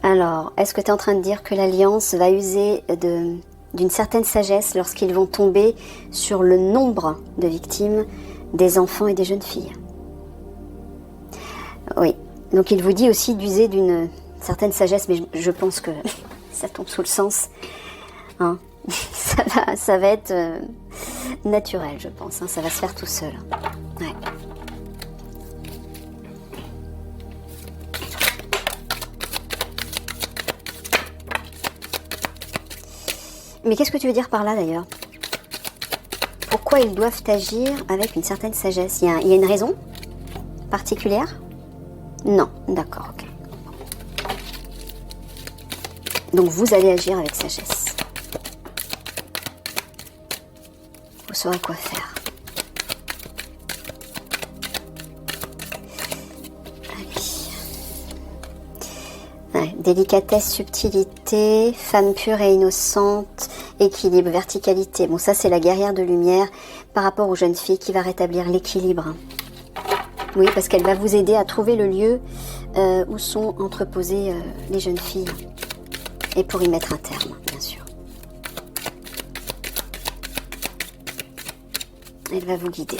Alors, est-ce que tu es en train de dire que l'Alliance va user d'une certaine sagesse lorsqu'ils vont tomber sur le nombre de victimes des enfants et des jeunes filles? Oui. Donc il vous dit aussi d'user d'une certaine sagesse, mais je pense que ça tombe sous le sens. Hein. Ça va être naturel, je pense. Hein. Ça va se faire tout seul. Ouais. Mais qu'est-ce que tu veux dire par là d'ailleurs? Pourquoi ils doivent agir avec une certaine sagesse? Il y a une raison particulière? Non, d'accord, ok. Donc vous allez agir avec sagesse. Vous saurez quoi faire. Allez. Ouais, délicatesse, subtilité, femme pure et innocente, équilibre, verticalité. Bon, ça c'est la guerrière de lumière par rapport aux jeunes filles qui va rétablir l'équilibre. Oui, parce qu'elle va vous aider à trouver le lieu où sont entreposées les jeunes filles. Et pour y mettre un terme, bien sûr. Elle va vous guider.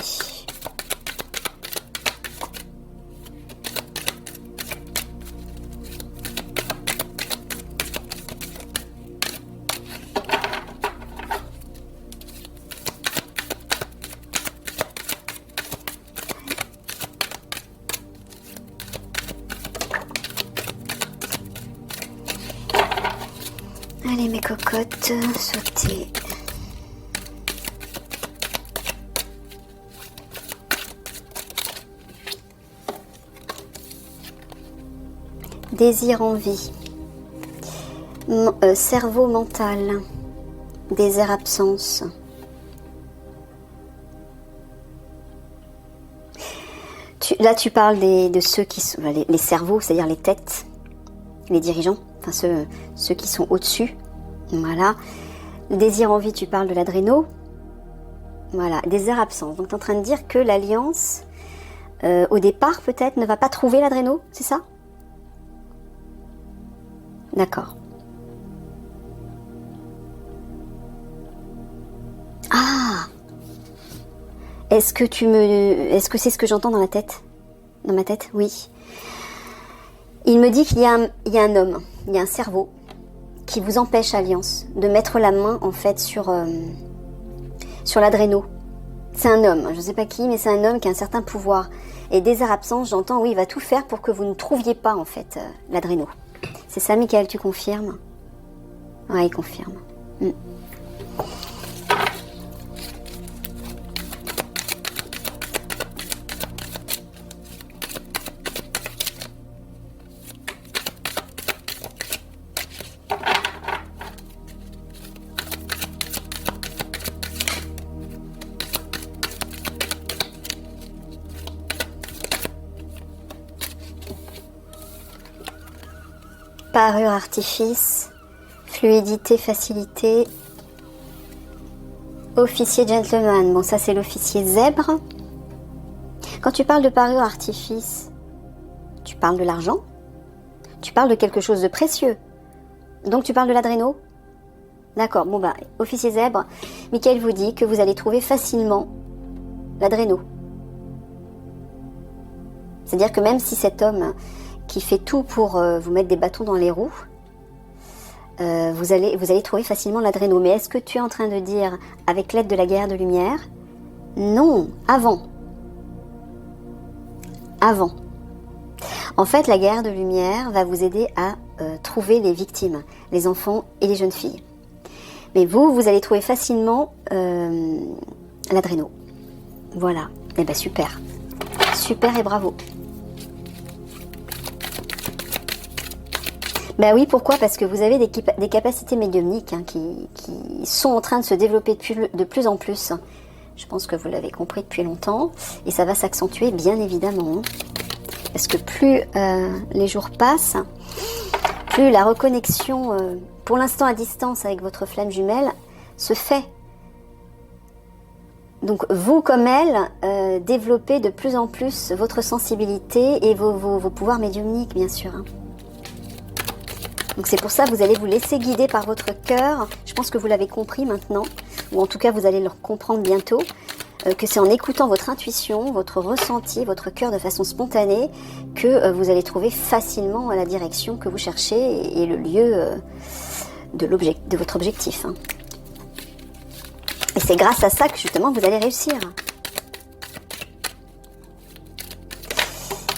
Allez mes cocottes, sautez. Désir, envie. Cerveau, mental. Désert, absence. Là tu parles de ceux qui sont les cerveaux, c'est-à-dire les têtes, les dirigeants. Enfin, ceux qui sont au-dessus, voilà. Désir, envie, tu parles de l'adréno, voilà. Désert, absence. Donc tu es en train de dire que l'Alliance, au départ peut-être, ne va pas trouver l'adréno, c'est ça? D'accord. Ah! Est-ce que c'est ce que j'entends dans la tête? Dans ma tête, oui. Il me dit qu'il y a un homme, il y a un cerveau qui vous empêche, Alliance, de mettre la main en fait sur l'adréno. C'est un homme, je ne sais pas qui, mais c'est un homme qui a un certain pouvoir. Et désert, absence, j'entends, oui, il va tout faire pour que vous ne trouviez pas en fait l'adréno. C'est ça, Michael, tu confirmes? Ouais, il confirme. Parure, artifice, fluidité, facilité, officier, gentleman. Bon, ça c'est l'officier zèbre. Quand tu parles de parure, artifice, tu parles de l'argent? Tu parles de quelque chose de précieux? Donc tu parles de l'adréno? D'accord, bon bah, officier zèbre, Michael vous dit que vous allez trouver facilement l'adréno. C'est-à-dire que même si cet homme qui fait tout pour vous mettre des bâtons dans les roues, vous allez trouver facilement l'adréno. Mais est-ce que tu es en train de dire avec l'aide de la guerre de lumière? Non, avant. Avant. En fait, la guerre de lumière va vous aider à trouver les victimes, les enfants et les jeunes filles. Mais vous allez trouver facilement l'adréno. Voilà. Eh bien, super. Super et bravo. Ben oui, pourquoi? Parce que vous avez des capacités médiumniques qui sont en train de se développer de plus en plus. Je pense que vous l'avez compris depuis longtemps. Et ça va s'accentuer, bien évidemment. Parce que plus les jours passent, plus la reconnexion, pour l'instant à distance avec votre flamme jumelle, se fait. Donc vous, comme elle, développez de plus en plus votre sensibilité et vos pouvoirs médiumniques, bien sûr. Donc c'est pour ça que vous allez vous laisser guider par votre cœur. Je pense que vous l'avez compris maintenant, ou en tout cas vous allez le comprendre bientôt, que c'est en écoutant votre intuition, votre ressenti, votre cœur de façon spontanée, que vous allez trouver facilement la direction que vous cherchez et le lieu de votre objectif. Hein. Et c'est grâce à ça que justement vous allez réussir.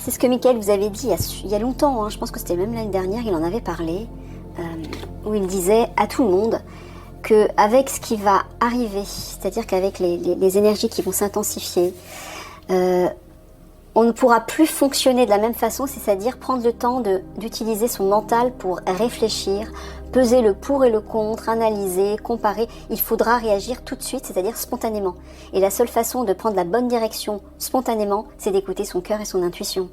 C'est ce que Michael vous avait dit il y a longtemps, hein, je pense que c'était même l'année dernière, il en avait parlé, où il disait à tout le monde qu'avec ce qui va arriver, c'est-à-dire qu'avec les énergies qui vont s'intensifier, on ne pourra plus fonctionner de la même façon, c'est-à-dire prendre le temps d'utiliser son mental pour réfléchir, peser le pour et le contre, analyser, comparer. Il faudra réagir tout de suite, c'est-à-dire spontanément. Et la seule façon de prendre la bonne direction spontanément, c'est d'écouter son cœur et son intuition.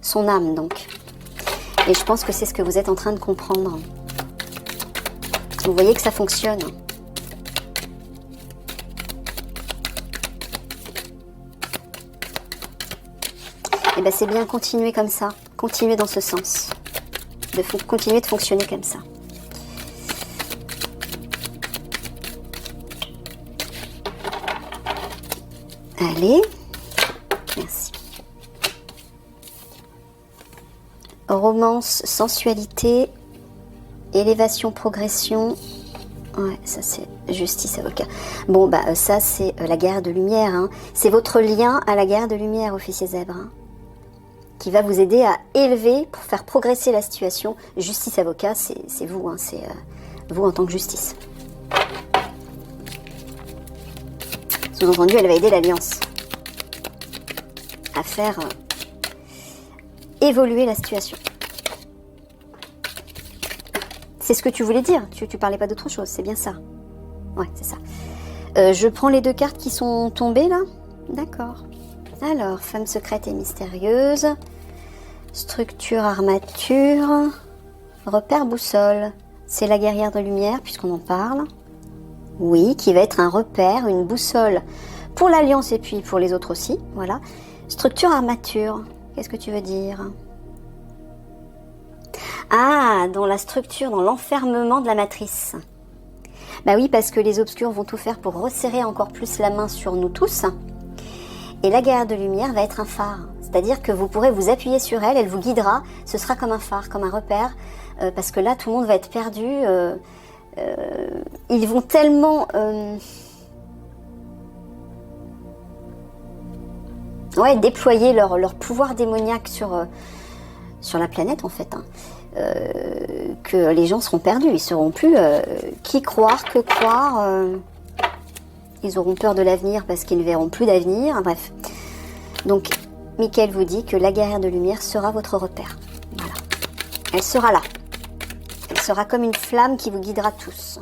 Son âme, donc. Et je pense que c'est ce que vous êtes en train de comprendre. Vous voyez que ça fonctionne. Et bien c'est bien, continuer comme ça. Continuer dans ce sens. Continuer de fonctionner comme ça. Allez, merci. Romance, sensualité, élévation, progression. Ouais, ça c'est justice, avocat. Bon, bah ça c'est la guerre de lumière. Hein. C'est votre lien à la guerre de lumière, officier zèbre. Hein, qui va vous aider à élever, pour faire progresser la situation. Justice, avocat, c'est vous. Hein, c'est vous en tant que justice. Sous-entendu, elle va aider l'Alliance à faire évoluer la situation. C'est ce que tu voulais dire, tu parlais pas d'autre chose, c'est bien ça. Ouais, c'est ça. Je prends les deux cartes qui sont tombées là. D'accord. Alors, femme secrète et mystérieuse, structure, armature, repère, boussole. C'est la guerrière de lumière, puisqu'on en parle. Oui, qui va être un repère, une boussole pour l'Alliance et puis pour les autres aussi. Voilà. Structure, armature. Qu'est-ce que tu veux dire? Ah, dans la structure, dans l'enfermement de la matrice. Bah oui, parce que les obscurs vont tout faire pour resserrer encore plus la main sur nous tous. Et la guerrière de lumière va être un phare. C'est-à-dire que vous pourrez vous appuyer sur elle, elle vous guidera. Ce sera comme un phare, comme un repère. Parce que là, tout le monde va être perdu. Ils vont tellement... déployer leur pouvoir démoniaque sur la planète, en fait. Hein. Que les gens seront perdus. Ils ne sauront plus qui croire, que croire. Ils auront peur de l'avenir parce qu'ils ne verront plus d'avenir. Bref. Donc, Michael vous dit que la guerrière de lumière sera votre repère. Voilà. Elle sera là. Elle sera comme une flamme qui vous guidera tous.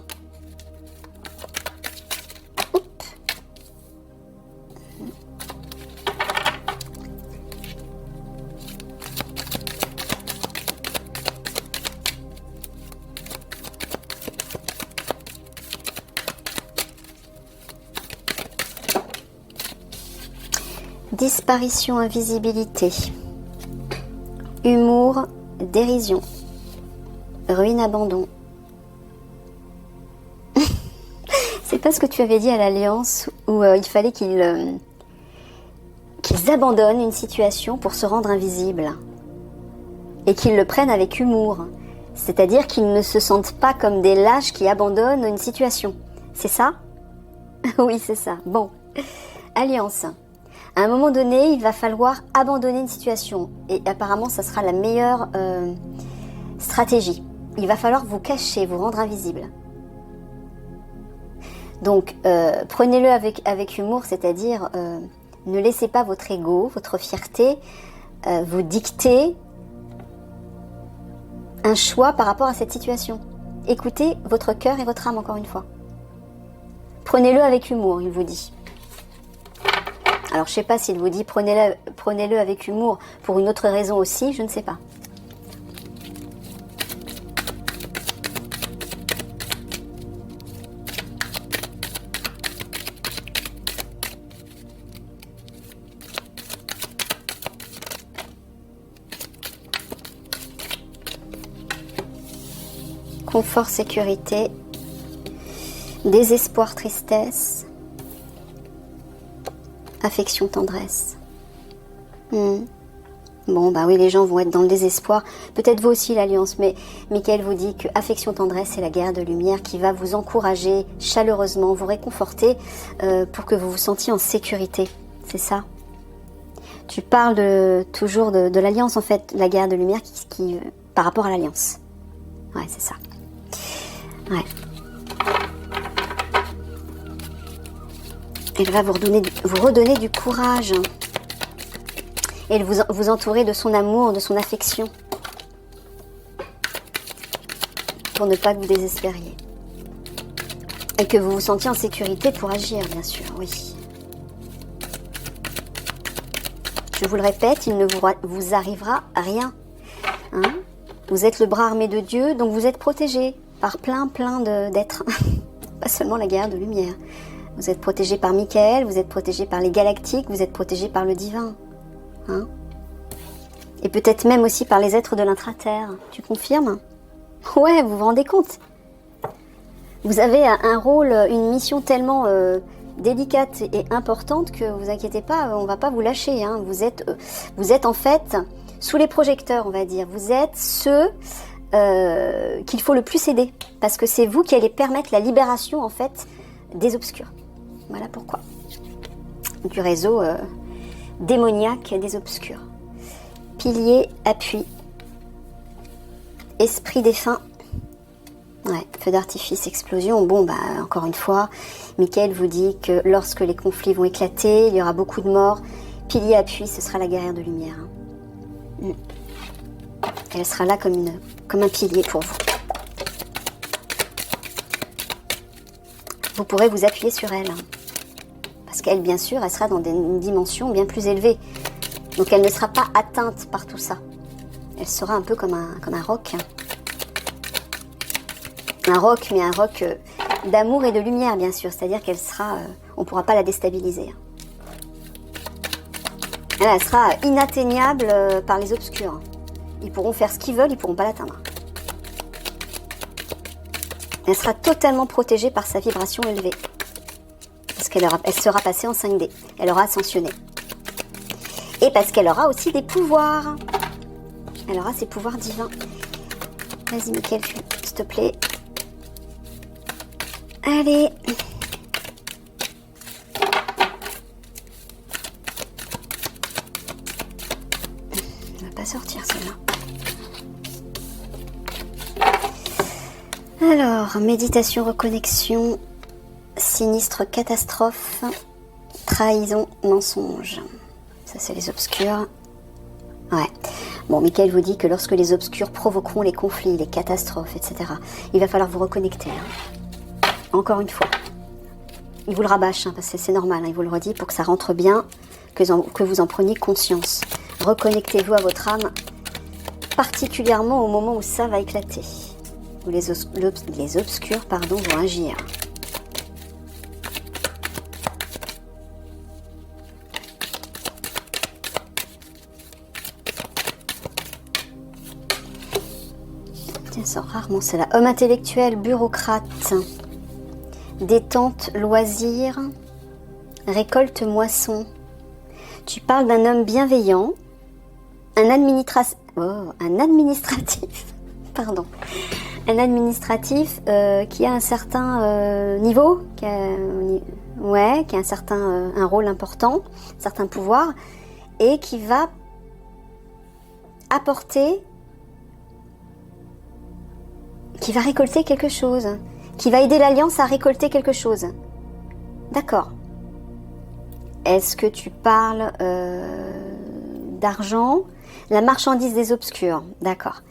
Disparition, invisibilité, humour, dérision, ruine, abandon. C'est pas ce que tu avais dit à l'Alliance où il fallait qu'ils abandonnent une situation pour se rendre invisibles et qu'ils le prennent avec humour. C'est-à-dire qu'ils ne se sentent pas comme des lâches qui abandonnent une situation. C'est ça? Oui, c'est ça. Bon. Alliance. À un moment donné, il va falloir abandonner une situation. Et apparemment, ça sera la meilleure stratégie. Il va falloir vous cacher, vous rendre invisible. Donc, prenez-le avec humour, c'est-à-dire ne laissez pas votre ego, votre fierté, vous dicter un choix par rapport à cette situation. Écoutez votre cœur et votre âme, encore une fois. Prenez-le avec humour, il vous dit. Alors, je ne sais pas s'il vous dit prenez-le avec humour pour une autre raison aussi, je ne sais pas. confort, sécurité, désespoir, tristesse, affection, tendresse. Bon, bah oui, les gens vont être dans le désespoir. Peut-être vous aussi, l'Alliance, mais Michael vous dit que affection, tendresse, c'est la guerrière de lumière qui va vous encourager chaleureusement, vous réconforter pour que vous vous sentiez en sécurité. C'est ça. Tu parles toujours de l'Alliance, en fait, la guerrière de lumière qui par rapport à l'Alliance. Ouais, c'est ça. Ouais. Elle va vous redonner du courage. Et vous entourer de son amour, de son affection. Pour ne pas que vous désespériez. Et que vous vous sentiez en sécurité pour agir, bien sûr, oui. Je vous le répète, il ne vous arrivera rien. Hein? Vous êtes le bras armé de Dieu, donc vous êtes protégé par plein d'êtres. Pas seulement la guerrière de lumière. Vous êtes protégé par Michael, vous êtes protégé par les galactiques, vous êtes protégé par le divin. Hein? Et peut-être même aussi par les êtres de l'intra-terre. Tu confirmes? Ouais, vous vous rendez compte? Vous avez un rôle, une mission tellement délicate et importante que vous inquiétez pas, on va pas vous lâcher. Hein. Vous êtes en fait sous les projecteurs, on va dire. Vous êtes ceux qu'il faut le plus aider. Parce que c'est vous qui allez permettre la libération, en fait, des obscurs. Voilà pourquoi. Du réseau démoniaque des obscurs. Pilier, appui. Esprit défunt. Ouais, feu d'artifice, explosion. Bon, bah, encore une fois, Michael vous dit que lorsque les conflits vont éclater, il y aura beaucoup de morts. Pilier, appui, ce sera la guerrière de lumière. Hein. Elle sera là comme un pilier pour vous. Vous pourrez vous appuyer sur elle. Hein. Parce qu'elle, bien sûr, elle sera dans une dimension bien plus élevée. Donc elle ne sera pas atteinte par tout ça. Elle sera un peu comme un roc. Un roc, mais un roc d'amour et de lumière, bien sûr. C'est-à-dire qu'elle sera... on ne pourra pas la déstabiliser. Elle sera inatteignable par les obscurs. Ils pourront faire ce qu'ils veulent, ils ne pourront pas l'atteindre. Elle sera totalement protégée par sa vibration élevée. Parce qu'elle sera passée en 5D. Elle aura ascensionné. Et parce qu'elle aura aussi des pouvoirs. Elle aura ses pouvoirs divins. Vas-y, Michael, s'il te plaît. Allez. Elle va pas sortir, celle-là. Alors, méditation, reconnexion, sinistre, catastrophe, trahison, mensonge. Ça, c'est les obscurs. Ouais. Bon, Michael vous dit que lorsque les obscurs provoqueront les conflits, les catastrophes, etc., il va falloir vous reconnecter. Hein. Encore une fois. Il vous le rabâche, hein, parce que c'est normal, hein, il vous le redit, pour que ça rentre bien, que vous en preniez conscience. Reconnectez-vous à votre âme, particulièrement au moment où ça va éclater. Où les obscurs vont agir. Tiens, sort rarement celle-là. Homme intellectuel, bureaucrate, détente, loisir, récolte, moisson. Tu parles d'un homme bienveillant, un administratif, pardon. Un administratif qui a un certain niveau, qui a un rôle important, un certain pouvoir, et qui va apporter, qui va récolter quelque chose, qui va aider l'Alliance à récolter quelque chose. D'accord. Est-ce que tu parles d'argent? La marchandise des obscurs, d'accord.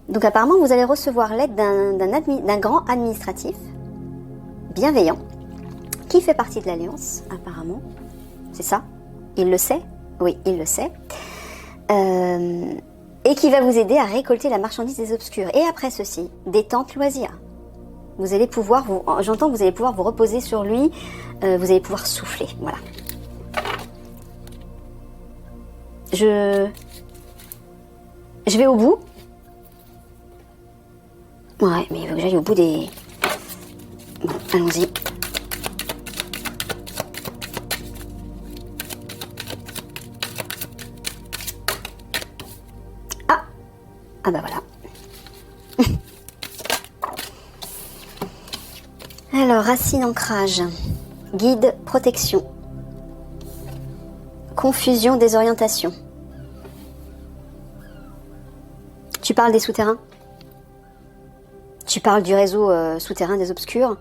Donc apparemment, vous allez recevoir l'aide d'un grand administratif bienveillant qui fait partie de l'Alliance, apparemment. C'est ça? Il le sait? Oui, il le sait. Et qui va vous aider à récolter la marchandise des obscurs. Et après ceci, détente, loisir. Vous allez pouvoir, j'entends que vous allez pouvoir vous reposer sur lui, vous allez pouvoir souffler, voilà. Je vais au bout. Ouais, mais il veut que j'aille au bout des... Bon, allons-y. Ah! Ah bah voilà. Alors, racine, ancrage. Guide, protection. Confusion, désorientation. Tu parles des souterrains? Tu parles du réseau souterrain des obscurs,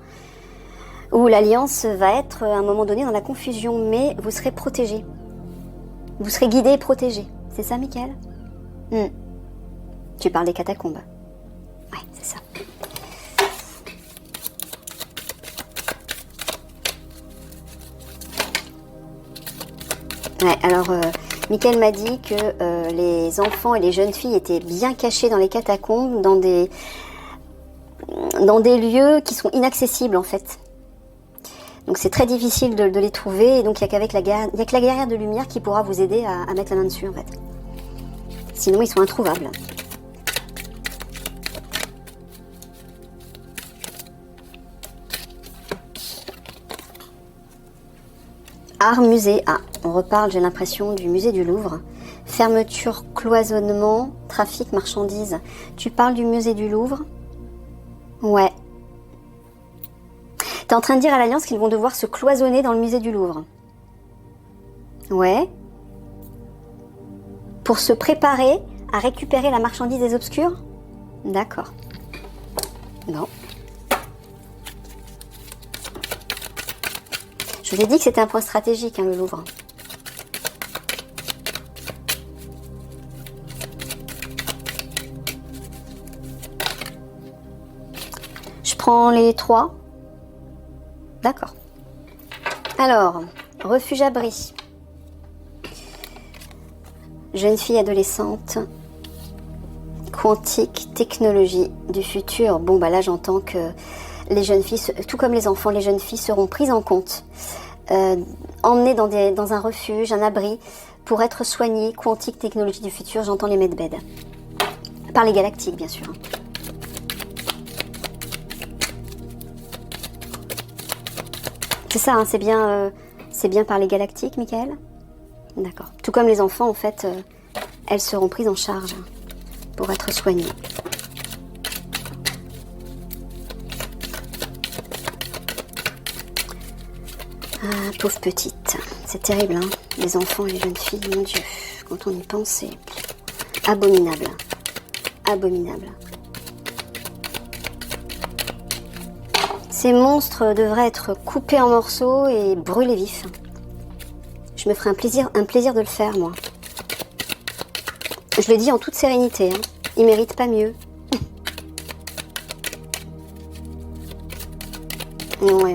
où l'alliance va être à un moment donné dans la confusion, mais vous serez protégé. Vous serez guidé et protégé. C'est ça, Michael? Tu parles des catacombes. Ouais, c'est ça. Ouais, alors, Michael m'a dit que les enfants et les jeunes filles étaient bien cachés dans les catacombes, dans des lieux qui sont inaccessibles en fait. Donc c'est très difficile de les trouver, et donc il n'y a que la guerrière de lumière qui pourra vous aider à mettre la main dessus en fait. Sinon ils sont introuvables. Art, musée. Ah, on reparle, j'ai l'impression, du musée du Louvre. Fermeture, cloisonnement, trafic, marchandises. Tu parles du musée du Louvre? Ouais. T'es en train de dire à l'Alliance qu'ils vont devoir se cloisonner dans le musée du Louvre? Ouais. Pour se préparer à récupérer la marchandise des obscurs? D'accord. Non. Je vous ai dit que c'était un point stratégique, hein, le Louvre. Je prends les 3. D'accord. Alors, refuge abri. Jeune fille adolescente. Quantique, technologie du futur. Bon, bah là, j'entends que les jeunes filles, tout comme les enfants, les jeunes filles seront prises en compte. Emmenées dans un refuge, un abri, pour être soignées. Quantique, technologie du futur, j'entends les medbeds. Par les galactiques, bien sûr. C'est ça, hein, c'est bien par les galactiques, Michael? D'accord. Tout comme les enfants, en fait, elles seront prises en charge pour être soignées. Ah, pauvre petite. C'est terrible, hein. Les enfants et les jeunes filles, mon Dieu. Quand on y pense, c'est abominable. Abominable. Ces monstres devraient être coupés en morceaux et brûlés vifs. Je me ferai un plaisir de le faire, moi. Je le dis en toute sérénité, hein. Ils méritent pas mieux. Ouais,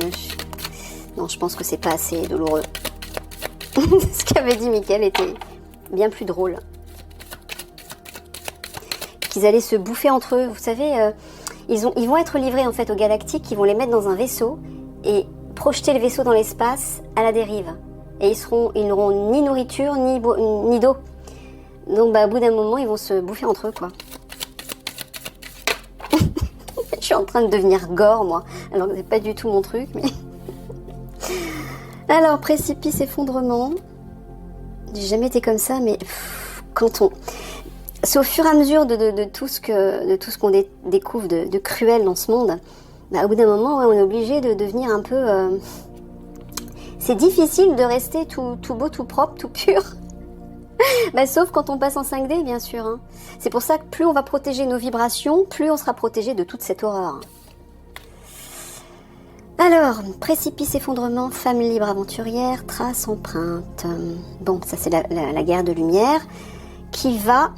non, je pense que c'est pas assez douloureux. Ce qu'avait dit Mickaël était bien plus drôle. Qu'ils allaient se bouffer entre eux. Vous savez, ils vont être livrés en fait aux galactiques, ils vont les mettre dans un vaisseau et projeter le vaisseau dans l'espace à la dérive. Et ils n'auront ni nourriture ni d'eau. Donc bah, au bout d'un moment, ils vont se bouffer entre eux, quoi. Je suis en train de devenir gore, moi. Alors que c'est pas du tout mon truc, mais... Alors, précipice, effondrement. J'ai jamais été comme ça, mais quand on... C'est au fur et à mesure de tout ce qu'on découvre de cruel dans ce monde, bah, au bout d'un moment, ouais, on est obligé de devenir un peu... C'est difficile de rester tout beau, tout propre, tout pur. Bah, sauf quand on passe en 5D, bien sûr. Hein. C'est pour ça que plus on va protéger nos vibrations, plus on sera protégé de toute cette horreur. Alors, précipice, effondrement, femme libre aventurière, trace, empreinte. Bon, ça c'est la guerre de lumière qui va...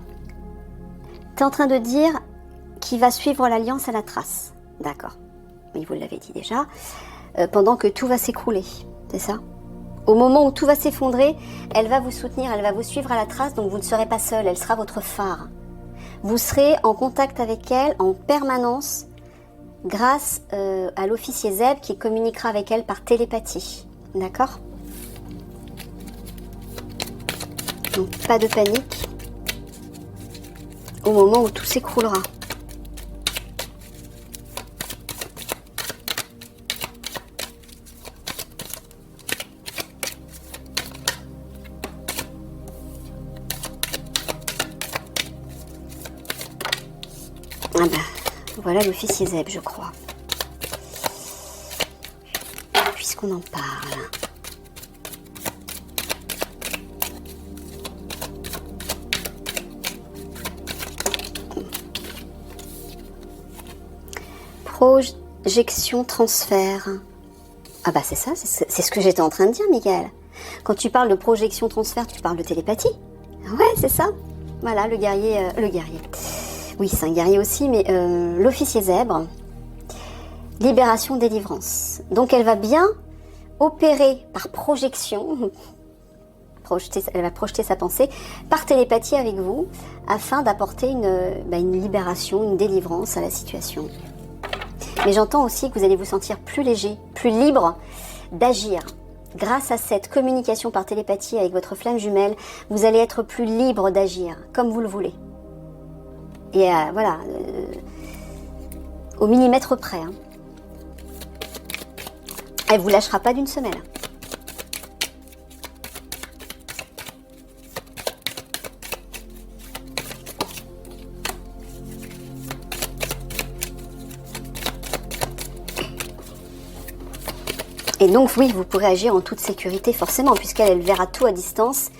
T'es en train de dire qui va suivre l'alliance à la trace. D'accord. Oui, vous l'avez dit déjà. Pendant que tout va s'écrouler, c'est ça? Au moment où tout va s'effondrer, elle va vous soutenir, elle va vous suivre à la trace, donc vous ne serez pas seul, elle sera votre phare. Vous serez en contact avec elle en permanence grâce à l'officier Zeb qui communiquera avec elle par télépathie. D'accord? Donc pas de panique au moment où tout s'écroulera. Ah ben, voilà l'officier Zeb, je crois. Puisqu'on en parle. Projection, transfert. Ah bah c'est ça, c'est ce que j'étais en train de dire, Michael. Quand tu parles de projection, transfert, tu parles de télépathie. Ouais, c'est ça. Voilà, le guerrier. Oui, c'est un guerrier aussi, mais l'officier zèbre. Libération, délivrance. Donc elle va bien opérer par projection. Elle va projeter sa pensée par télépathie avec vous afin d'apporter une libération, une délivrance à la situation. Mais j'entends aussi que vous allez vous sentir plus léger, plus libre d'agir. Grâce à cette communication par télépathie avec votre flamme jumelle, vous allez être plus libre d'agir comme vous le voulez. Et voilà, au millimètre près. Hein. Elle ne vous lâchera pas d'une semelle. Et donc oui, vous pourrez agir en toute sécurité forcément, puisqu'elle verra tout à distance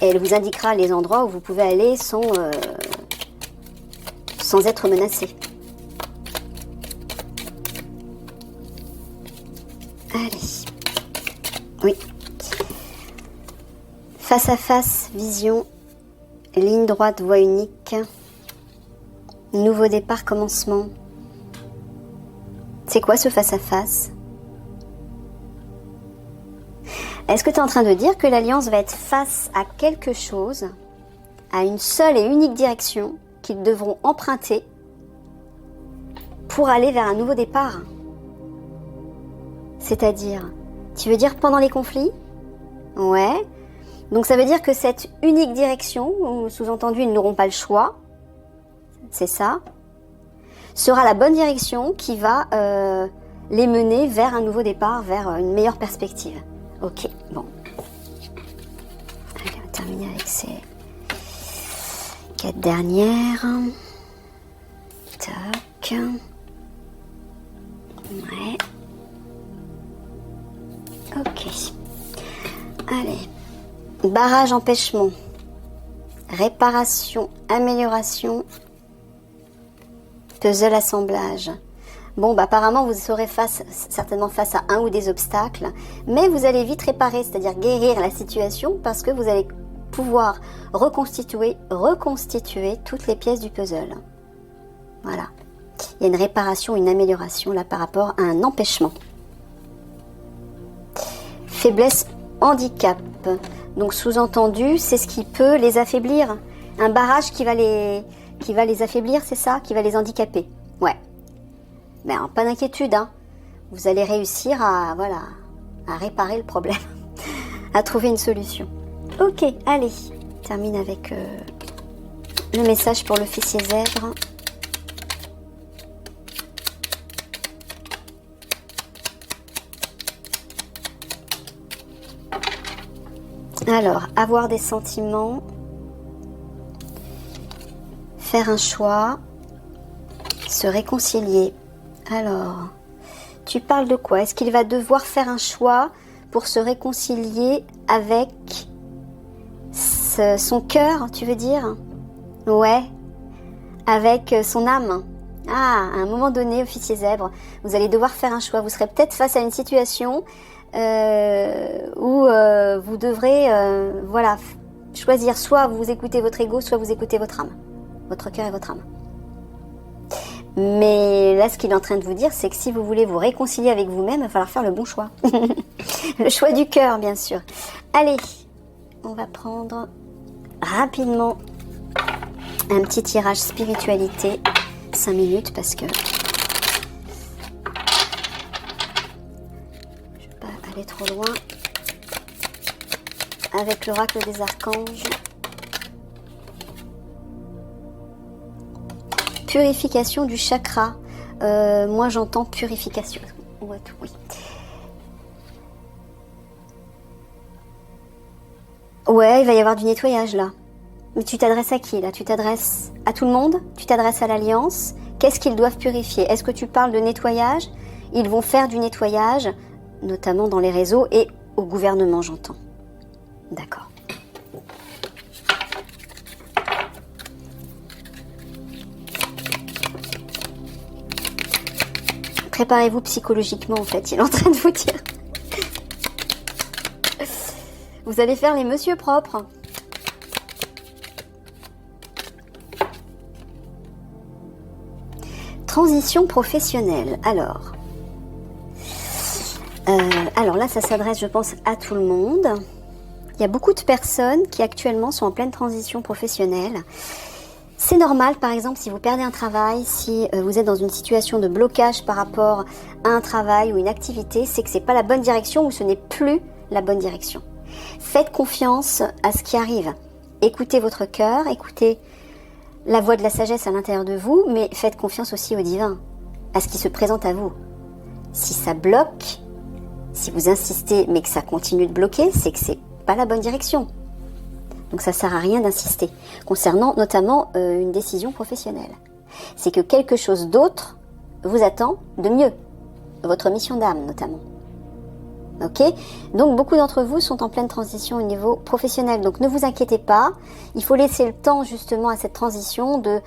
et elle vous indiquera les endroits où vous pouvez aller sans être menacé. Allez. Oui. Face à face, vision, ligne droite, voie unique, nouveau départ, commencement. C'est quoi ce face à face ? Est-ce que tu es en train de dire que l'Alliance va être face à quelque chose, à une seule et unique direction qu'ils devront emprunter pour aller vers un nouveau départ? C'est-à-dire, tu veux dire pendant les conflits? Ouais. Donc ça veut dire que cette unique direction, sous-entendu ils n'auront pas le choix, c'est ça, sera la bonne direction qui va les mener vers un nouveau départ, vers une meilleure perspective. Ok, bon. Allez, on va terminer avec ces 4 dernières. Tac. Ouais. Ok. Allez. Barrage, empêchement. Réparation, amélioration. Puzzle, assemblage. Bon, bah, apparemment, vous serez certainement face à un ou des obstacles, mais vous allez vite réparer, c'est-à-dire guérir la situation, parce que vous allez pouvoir reconstituer toutes les pièces du puzzle. Voilà. Il y a une réparation, une amélioration, là, par rapport à un empêchement. Faiblesse, handicap. Donc, sous-entendu, c'est ce qui peut les affaiblir. Un barrage qui va les affaiblir, c'est ça? Qui va les handicaper. Ouais. Mais alors, pas d'inquiétude, hein. Vous allez réussir à réparer le problème, à trouver une solution. Ok, allez, on termine avec le message pour l'officier zèbre. Alors, avoir des sentiments, faire un choix, se réconcilier. Alors, tu parles de quoi? Est-ce qu'il va devoir faire un choix pour se réconcilier avec son cœur, tu veux dire? Ouais, avec son âme. Ah, à un moment donné, officier zèbre, vous allez devoir faire un choix. Vous serez peut-être face à une situation où vous devrez choisir, soit vous écoutez votre ego, soit vous écoutez votre âme, votre cœur et votre âme. Mais là, ce qu'il est en train de vous dire, c'est que si vous voulez vous réconcilier avec vous-même, il va falloir faire le bon choix. Le choix du cœur, bien sûr. Allez, on va prendre rapidement un petit tirage spiritualité, 5 minutes, parce que je ne vais pas aller trop loin. Avec l'oracle des archanges. Purification du chakra. Moi, j'entends purification. Oui. Ouais, il va y avoir du nettoyage, là. Mais tu t'adresses à qui, là? Tu t'adresses à tout le monde? Tu t'adresses à l'Alliance? Qu'est-ce qu'ils doivent purifier? Est-ce que tu parles de nettoyage? Ils vont faire du nettoyage, notamment dans les réseaux et au gouvernement, j'entends. D'accord. Préparez-vous psychologiquement, en fait, il est en train de vous dire. Vous allez faire les monsieur propres. Transition professionnelle. Alors là, ça s'adresse, je pense, à tout le monde. Il y a beaucoup de personnes qui actuellement sont en pleine transition professionnelle. C'est normal, par exemple, si vous perdez un travail, si vous êtes dans une situation de blocage par rapport à un travail ou une activité, c'est que c'est pas la bonne direction ou ce n'est plus la bonne direction. Faites confiance à ce qui arrive. Écoutez votre cœur, écoutez la voix de la sagesse à l'intérieur de vous, mais faites confiance aussi au divin, à ce qui se présente à vous. Si ça bloque, si vous insistez mais que ça continue de bloquer, c'est que c'est pas la bonne direction. Donc ça sert à rien d'insister. Concernant notamment une décision professionnelle. C'est que quelque chose d'autre vous attend de mieux. Votre mission d'âme notamment. Ok? Donc beaucoup d'entre vous sont en pleine transition au niveau professionnel. Donc ne vous inquiétez pas. Il faut laisser le temps justement à cette transition de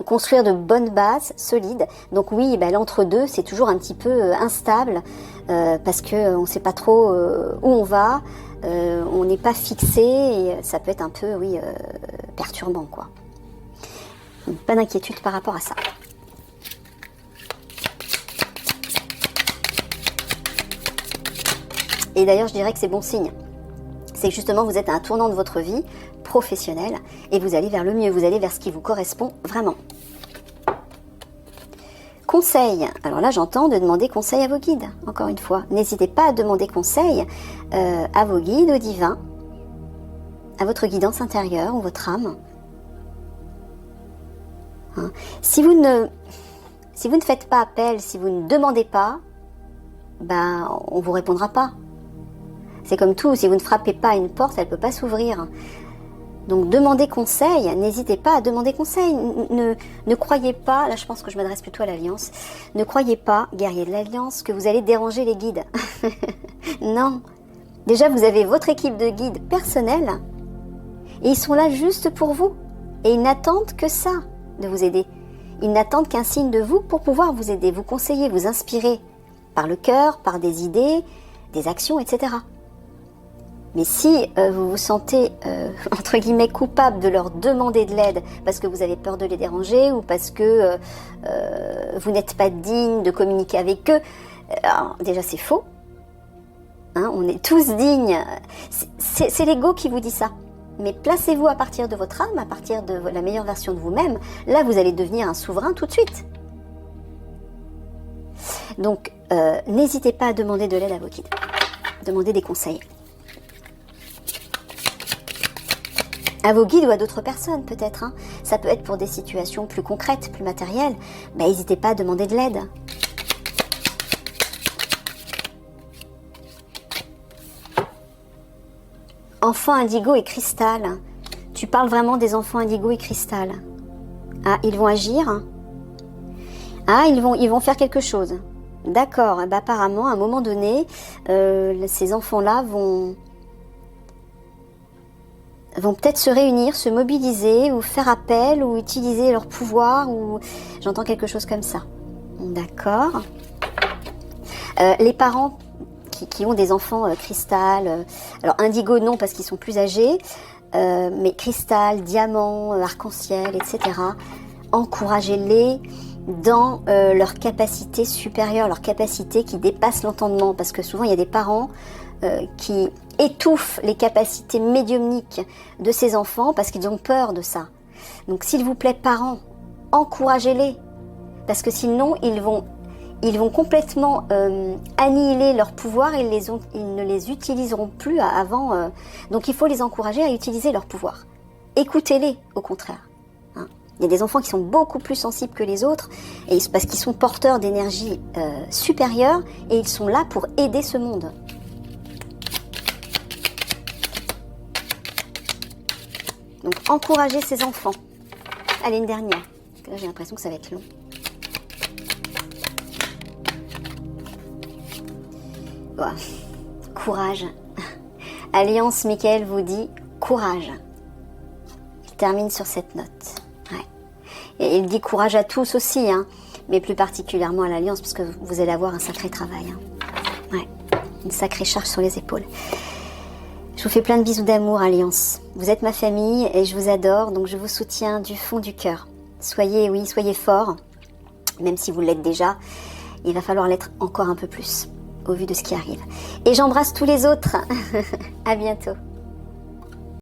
construire de bonnes bases solides. Donc oui, l'entre-deux, c'est toujours un petit peu instable parce qu'on ne sait pas trop où on va. On n'est pas fixé et ça peut être un peu, perturbant, quoi. Donc, pas d'inquiétude par rapport à ça. Et d'ailleurs, je dirais que c'est bon signe. C'est que justement, vous êtes à un tournant de votre vie professionnelle et vous allez vers le mieux, vous allez vers ce qui vous correspond vraiment. Conseil. Alors là, j'entends de demander conseil à vos guides, encore une fois. N'hésitez pas à demander conseil à vos guides, au divin, à votre guidance intérieure ou votre âme. Hein. Si vous ne faites pas appel, si vous ne demandez pas, on vous répondra pas. C'est comme tout, si vous ne frappez pas à une porte, elle ne peut pas s'ouvrir. Donc demandez conseil, n'hésitez pas à demander conseil. Ne croyez pas, là je pense que je m'adresse plutôt à l'Alliance, ne croyez pas, guerrier de l'Alliance, que vous allez déranger les guides. Non. Déjà vous avez votre équipe de guides personnels et ils sont là juste pour vous. Et ils n'attendent que ça, de vous aider. Ils n'attendent qu'un signe de vous pour pouvoir vous aider, vous conseiller, vous inspirer par le cœur, par des idées, des actions, etc. Mais si vous vous sentez, entre guillemets, coupable de leur demander de l'aide parce que vous avez peur de les déranger ou parce que vous n'êtes pas digne de communiquer avec eux, alors, déjà c'est faux. Hein, on est tous dignes. C'est l'ego qui vous dit ça. Mais placez-vous à partir de votre âme, à partir de la meilleure version de vous-même. Là, vous allez devenir un souverain tout de suite. Donc, n'hésitez pas à demander de l'aide à vos guides. Demandez des conseils. À vos guides ou à d'autres personnes peut-être. Hein. Ça peut être pour des situations plus concrètes, plus matérielles. N'hésitez pas à demander de l'aide. Enfants indigo et cristal. Tu parles vraiment des enfants indigo et cristal. Ah, ils vont agir. Ah, ils vont faire quelque chose. D'accord. Apparemment, à un moment donné, ces enfants-là vont peut-être se réunir, se mobiliser, ou faire appel, ou utiliser leur pouvoir, ou j'entends quelque chose comme ça. D'accord. Les parents qui ont des enfants cristal, alors indigo non parce qu'ils sont plus âgés, mais cristal, diamant, arc-en-ciel, etc. Encouragez-les dans leur capacité supérieure, leur capacité qui dépasse l'entendement, parce que souvent il y a des parents qui étouffent les capacités médiumniques de ces enfants parce qu'ils ont peur de ça. Donc s'il vous plaît, parents, encouragez-les, parce que sinon ils vont complètement annihiler leur pouvoir et ils ne les utiliseront plus avant. Donc il faut les encourager à utiliser leur pouvoir. Écoutez-les, au contraire. Hein. Il y a des enfants qui sont beaucoup plus sensibles que les autres, et parce qu'ils sont porteurs d'énergie supérieure, et ils sont là pour aider ce monde. Donc encouragez ces enfants. Allez, une dernière. que là, j'ai l'impression que ça va être long. Voilà. Courage. Alliance, Michael vous dit courage. Il termine sur cette note. Ouais. Et il dit courage à tous aussi, hein, mais plus particulièrement à l'Alliance, parce que vous allez avoir un sacré travail. Hein. Ouais. Une sacrée charge sur les épaules. Je vous fais plein de bisous d'amour, Alliance. Vous êtes ma famille et je vous adore, donc je vous soutiens du fond du cœur. Soyez forts, même si vous l'êtes déjà. Il va falloir l'être encore un peu plus, au vu de ce qui arrive. Et j'embrasse tous les autres. À bientôt.